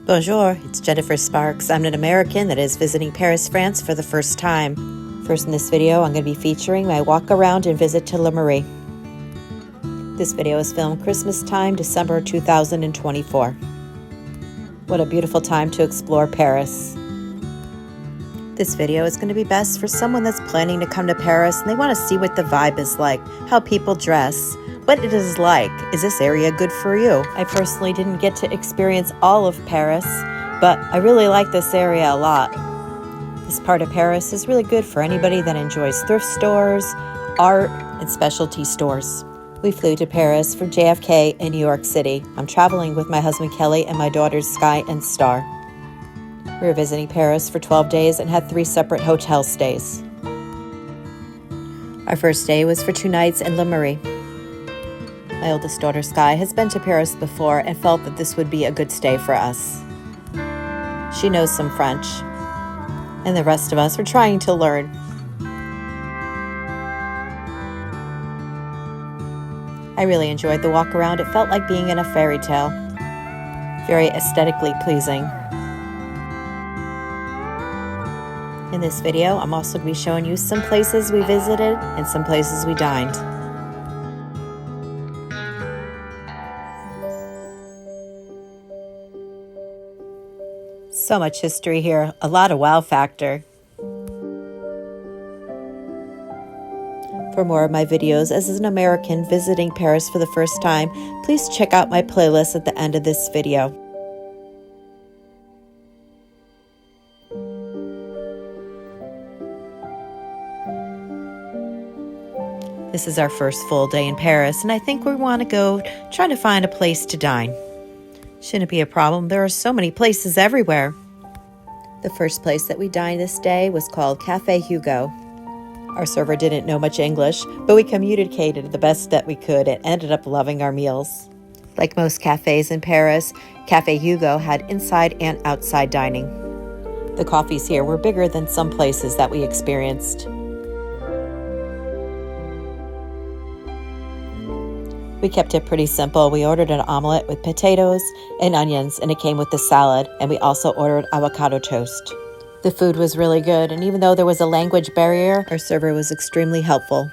Bonjour, it's Jennifer Sparks. I'm an American that is visiting Paris, France for the first time. First in this video, I'm going to be featuring my walk around and visit to Le Marais. This video is filmed Christmas time, December 2024. What a beautiful time to explore Paris. This video is going to be best for someone that's planning to come to Paris and they want to see what the vibe is like, how people dress, what it is like. Is this area good for you? I personally didn't get to experience all of Paris, but I really like this area a lot. This part of Paris is really good for anybody that enjoys thrift stores, art, and specialty stores. We flew to Paris from JFK in New York City. I'm traveling with my husband Kelly and my daughters Sky and Star. We were visiting Paris for 12 days and had 3 separate hotel stays. Our first day was for 2 nights in Le Marais. My oldest daughter Sky has been to Paris before and felt that this would be a good stay for us. She knows some French, and the rest of us were trying to learn. I really enjoyed the walk around. It felt like being in a fairy tale. Very aesthetically pleasing. In this video, I'm also going to be showing you some places we visited and some places we dined. So much history here, a lot of wow factor. For more of my videos as an American visiting Paris for the first time, please check out my playlist at the end of this video. This is our first full day in Paris, and I think we want to go try to find a place to dine. Shouldn't be a problem. There are so many places everywhere. The first place that we dined this day was called Café Hugo. Our server didn't know much English, but we communicated the best that we could and ended up loving our meals. Like most cafes in Paris, Café Hugo had inside and outside dining. The coffees here were bigger than some places that we experienced. We kept it pretty simple. We ordered an omelet with potatoes and onions, and it came with the salad, and we also ordered avocado toast. The food was really good, and even though there was a language barrier, our server was extremely helpful.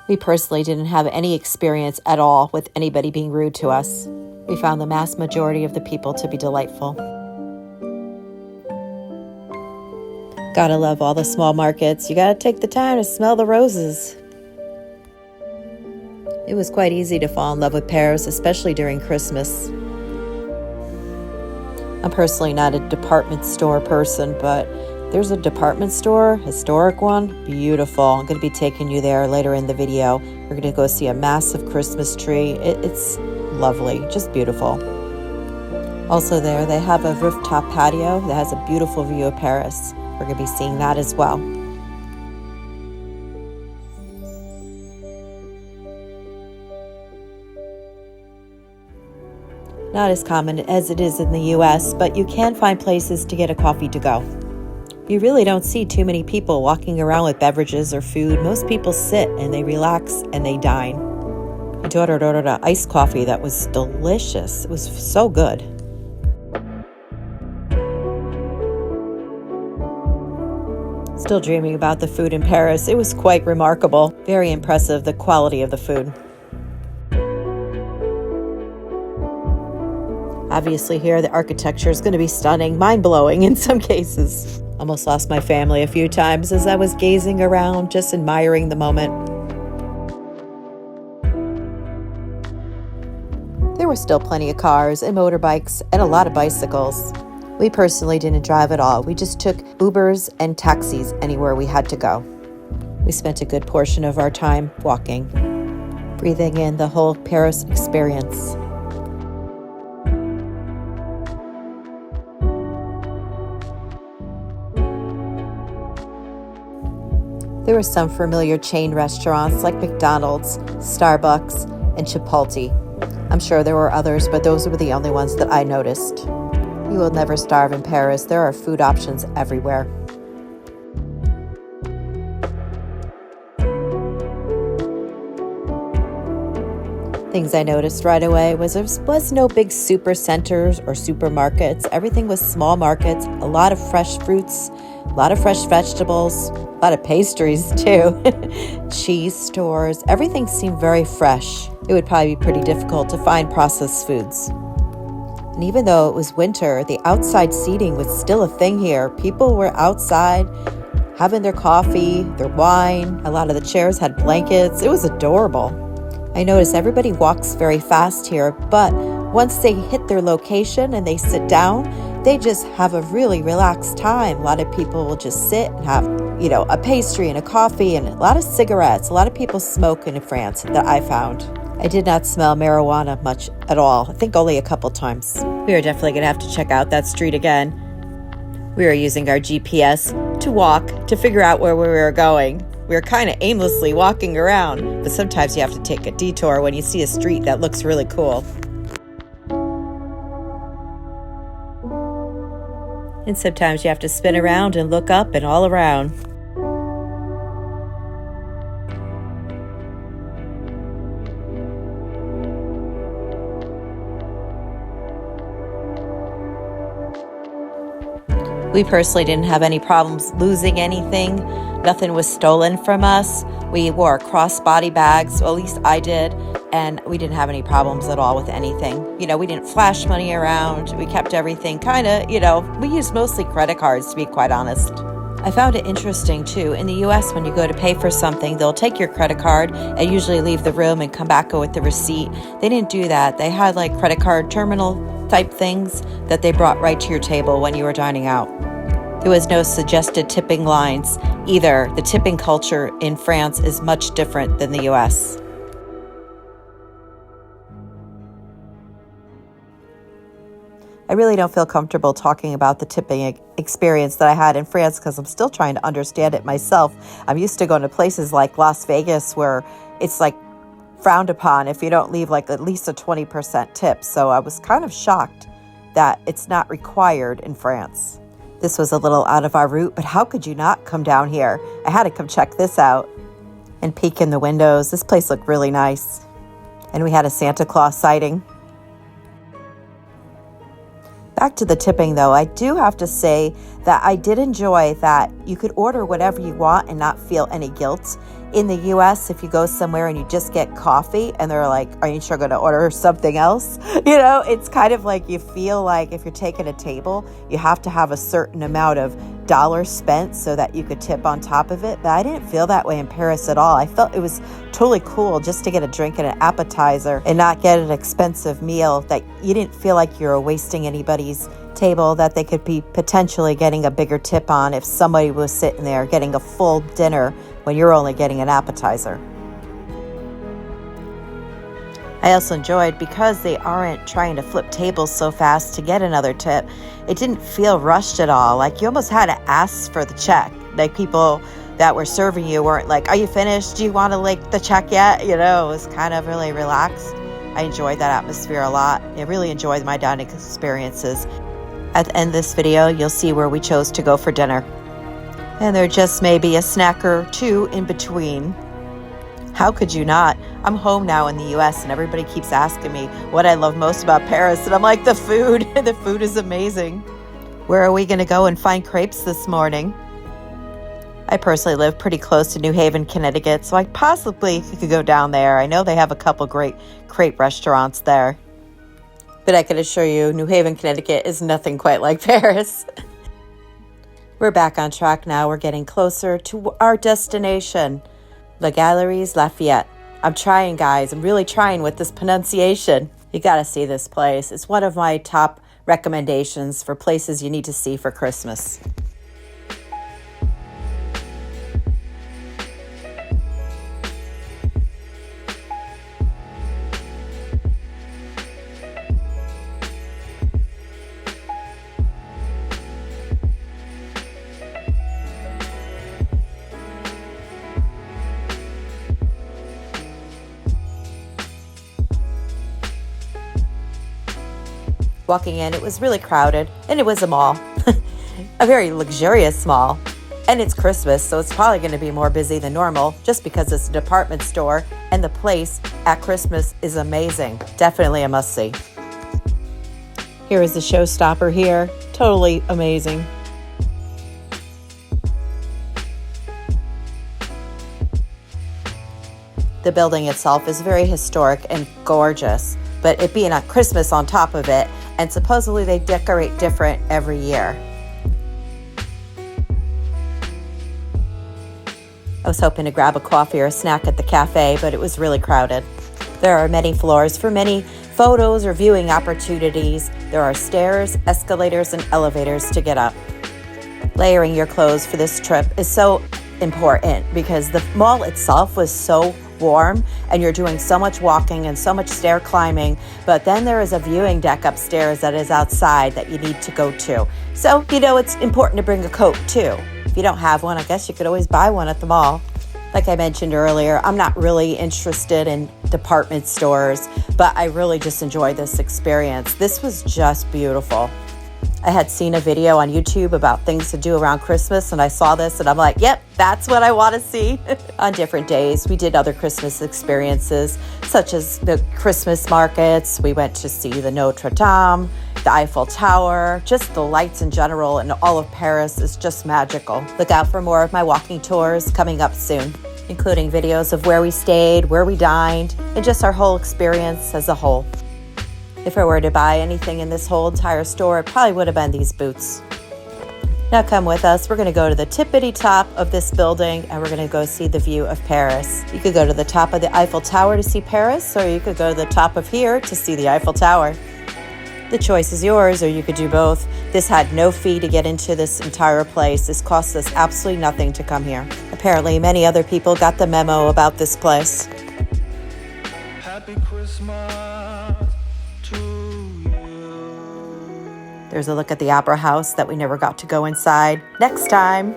We personally didn't have any experience at all with anybody being rude to us. We found the vast majority of the people to be delightful. Gotta love all the small markets. You gotta take the time to smell the roses. It was quite easy to fall in love with Paris, especially during Christmas. I'm personally not a department store person, but there's a department store, historic one, beautiful. I'm going to be taking you there later in the video. We're going to go see a massive Christmas tree. It's lovely, just beautiful. Also there, they have a rooftop patio that has a beautiful view of Paris. We're going to be seeing that as well. Not as common as it is in the US, but you can find places to get a coffee to go. You really don't see too many people walking around with beverages or food. Most people sit and they relax and they dine. My daughter ordered an iced coffee that was delicious. It was so good. Still dreaming about the food in Paris. It was quite remarkable. Very impressive, the quality of the food. Obviously here, the architecture is going to be stunning, mind-blowing in some cases. Almost lost my family a few times as I was gazing around, just admiring the moment. There were still plenty of cars and motorbikes and a lot of bicycles. We personally didn't drive at all. We just took Ubers and taxis anywhere we had to go. We spent a good portion of our time walking, breathing in the whole Paris experience. There were some familiar chain restaurants like McDonald's, Starbucks, and Chipotle. I'm sure there were others, but those were the only ones that I noticed. You will never starve in Paris. There are food options everywhere. Things I noticed right away was there was no big super centers or supermarkets. Everything was small markets, a lot of fresh fruits, a lot of fresh vegetables, a lot of pastries too, cheese stores. Everything seemed very fresh. It would probably be pretty difficult to find processed foods. And even though it was winter, the outside seating was still a thing here. People were outside having their coffee, their wine. A lot of the chairs had blankets. It was adorable. I notice everybody walks very fast here, but once they hit their location and they sit down, they just have a really relaxed time. A lot of people will just sit and have, a pastry and a coffee and a lot of cigarettes. A lot of people smoke in France that I found. I did not smell marijuana much at all. I think only a couple times. We are definitely going to have to check out that street again. We were using our GPS to walk to figure out where we were going. We were kind of aimlessly walking around, but sometimes you have to take a detour when you see a street that looks really cool. And sometimes you have to spin around and look up and all around. We personally didn't have any problems losing anything. Nothing was stolen from us. We wore crossbody bags, well, at least I did, and we didn't have any problems at all with anything. We didn't flash money around. We kept everything we used mostly credit cards, to be quite honest. I found it interesting, too. In the U.S., when you go to pay for something, they'll take your credit card and usually leave the room and come back with the receipt. They didn't do that. They had credit card terminal type things that they brought right to your table when you were dining out. There was no suggested tipping lines either. The tipping culture in France is much different than the U.S. I really don't feel comfortable talking about the tipping experience that I had in France because I'm still trying to understand it myself. I'm used to going to places like Las Vegas where it's frowned upon if you don't leave at least a 20% tip. So I was kind of shocked that it's not required in France. This was a little out of our route, but how could you not come down here? I had to come check this out and peek in the windows. This place looked really nice. And we had a Santa Claus sighting. Back to the tipping, though, I do have to say that I did enjoy that you could order whatever you want and not feel any guilt. In the U.S., if you go somewhere and you just get coffee and they're like, are you sure going to order something else? It's kind of you feel like if you're taking a table, you have to have a certain amount of dollars spent so that you could tip on top of it. But I didn't feel that way in Paris at all. I felt it was totally cool just to get a drink and an appetizer and not get an expensive meal that you didn't feel like you were wasting anybody's table that they could be potentially getting a bigger tip on if somebody was sitting there getting a full dinner when you're only getting an appetizer. I also enjoyed because they aren't trying to flip tables so fast to get another tip. It didn't feel rushed at all. You almost had to ask for the check. People that were serving you weren't are you finished? Do you want to the check yet? It was kind of really relaxed. I enjoyed that atmosphere a lot. I really enjoyed my dining experiences. At the end of this video, you'll see where we chose to go for dinner. And there just may be a snack or two in between. How could you not? I'm home now in the U.S. and everybody keeps asking me what I love most about Paris. And I'm like, the food. The food is amazing. Where are we going to go and find crepes this morning? I personally live pretty close to New Haven, Connecticut, so I possibly could go down there. I know they have a couple great crepe restaurants there. But I can assure you, New Haven, Connecticut is nothing quite like Paris. We're back on track now. We're getting closer to our destination, the Galeries Lafayette. I'm trying, guys. I'm really trying with this pronunciation. You got to see this place. It's one of my top recommendations for places you need to see for Christmas. Walking in, it was really crowded, and it was a mall, a very luxurious mall. And it's Christmas, so it's probably going to be more busy than normal just because it's a department store, and the place at Christmas is amazing. Definitely a must-see. Here is the showstopper here. Totally amazing. The building itself is very historic and gorgeous, but it being at Christmas on top of it, and supposedly they decorate different every year. I was hoping to grab a coffee or a snack at the cafe, but it was really crowded. There are many floors for many photos or viewing opportunities. There are stairs, escalators, and elevators to get up. Layering your clothes for this trip is so important because the mall itself was so warm and you're doing so much walking and so much stair climbing, but then there is a viewing deck upstairs that is outside that you need to go to. So, it's important to bring a coat too. If you don't have one, I guess you could always buy one at the mall. Like I mentioned earlier, I'm not really interested in department stores, but I really just enjoyed this experience. This was just beautiful. I had seen a video on YouTube about things to do around Christmas, and I saw this and I'm like, yep, that's what I want to see. On different days, we did other Christmas experiences, such as the Christmas markets. We went to see the Notre Dame, the Eiffel Tower, just the lights in general, and all of Paris is just magical. Look out for more of my walking tours coming up soon, including videos of where we stayed, where we dined, and just our whole experience as a whole. If I were to buy anything in this whole entire store, it probably would have been these boots. Now come with us. We're going to go to the tippity top of this building and we're going to go see the view of Paris. You could go to the top of the Eiffel Tower to see Paris, or you could go to the top of here to see the Eiffel Tower. The choice is yours, or you could do both. This had no fee to get into this entire place. This cost us absolutely nothing to come here. Apparently, many other people got the memo about this place. Happy Christmas to you. There's a look at the Opera House that we never got to go inside. Next time.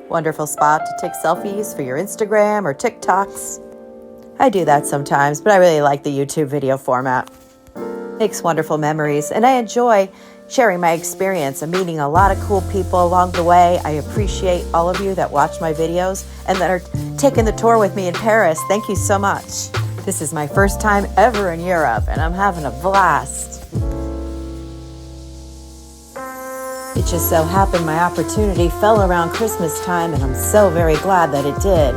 Wonderful spot to take selfies for your Instagram or TikToks. I do that sometimes, but I really like the YouTube video format. Makes wonderful memories, and I enjoy sharing my experience and meeting a lot of cool people along the way. I appreciate all of you that watch my videos and that are taking the tour with me in Paris. Thank you so much. This is my first time ever in Europe, and I'm having a blast. It just so happened my opportunity fell around Christmas time, and I'm so very glad that it did.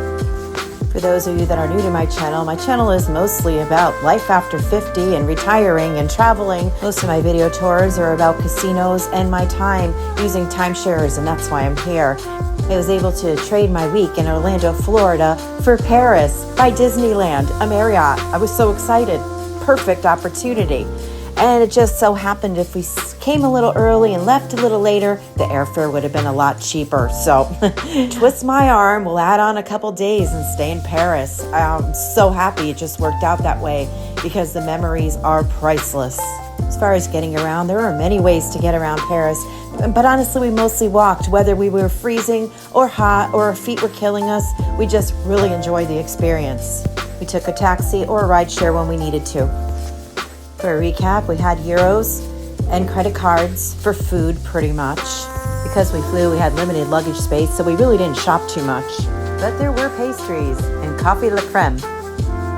For those of you that are new to my channel is mostly about life after 50 and retiring and traveling. Most of my video tours are about casinos and my time using timeshares, and that's why I'm here. I was able to trade my week in Orlando, Florida for Paris by Disneyland, a Marriott. I was so excited. Perfect opportunity. And it just so happened if we came a little early and left a little later, the airfare would have been a lot cheaper. So twist my arm, we'll add on a couple days and stay in Paris. I'm so happy it just worked out that way because the memories are priceless. As far as getting around, there are many ways to get around Paris. But honestly, we mostly walked, whether we were freezing or hot or our feet were killing us. We just really enjoyed the experience. We took a taxi or a rideshare when we needed to. For a recap, we had euros and credit cards for food pretty much. Because we flew, we had limited luggage space, so we really didn't shop too much. But there were pastries and coffee la creme.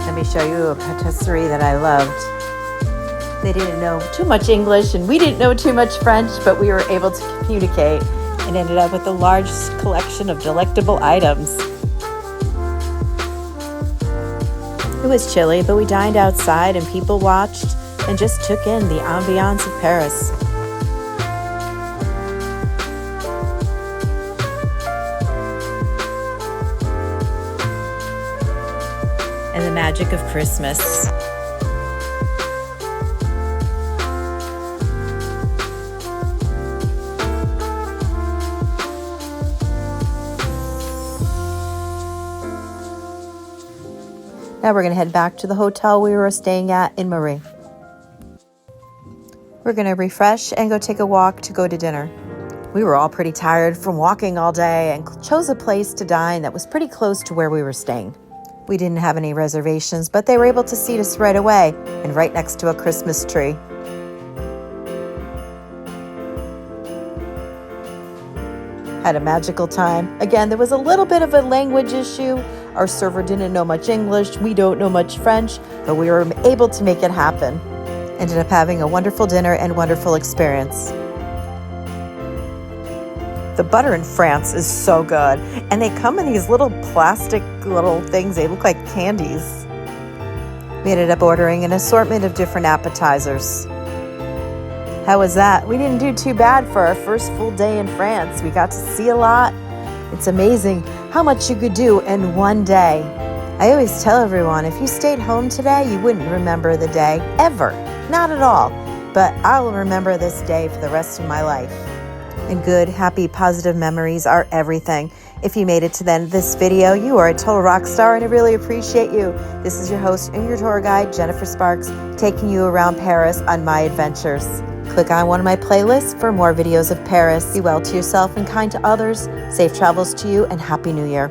Let me show you a patisserie that I loved. They didn't know too much English and we didn't know too much French, but we were able to communicate and ended up with a large collection of delectable items. It was chilly, but we dined outside and people watched and just took in the ambiance of Paris. And the magic of Christmas. Now we're going to head back to the hotel we were staying at in Marais. We're going to refresh and go take a walk to go to dinner. We were all pretty tired from walking all day and chose a place to dine that was pretty close to where we were staying. We didn't have any reservations, but they were able to seat us right away and right next to a Christmas tree. Had a magical time. Again, there was a little bit of a language issue. Our server didn't know much English. We don't know much French, but we were able to make it happen. Ended up having a wonderful dinner and wonderful experience. The butter in France is so good, and they come in these little plastic little things. They look like candies. We ended up ordering an assortment of different appetizers. How was that? We didn't do too bad for our first full day in France. We got to see a lot. It's amazing how much you could do in one day. I always tell everyone, if you stayed home today, you wouldn't remember the day, ever. Not at all. But I will remember this day for the rest of my life. And good, happy, positive memories are everything. If you made it to the end of this video, you are a total rock star, and I really appreciate you. This is your host and your tour guide, Jennifer Sparks, taking you around Paris on my adventures. Click on one of my playlists for more videos of Paris. Be well to yourself and kind to others. Safe travels to you, and Happy New Year.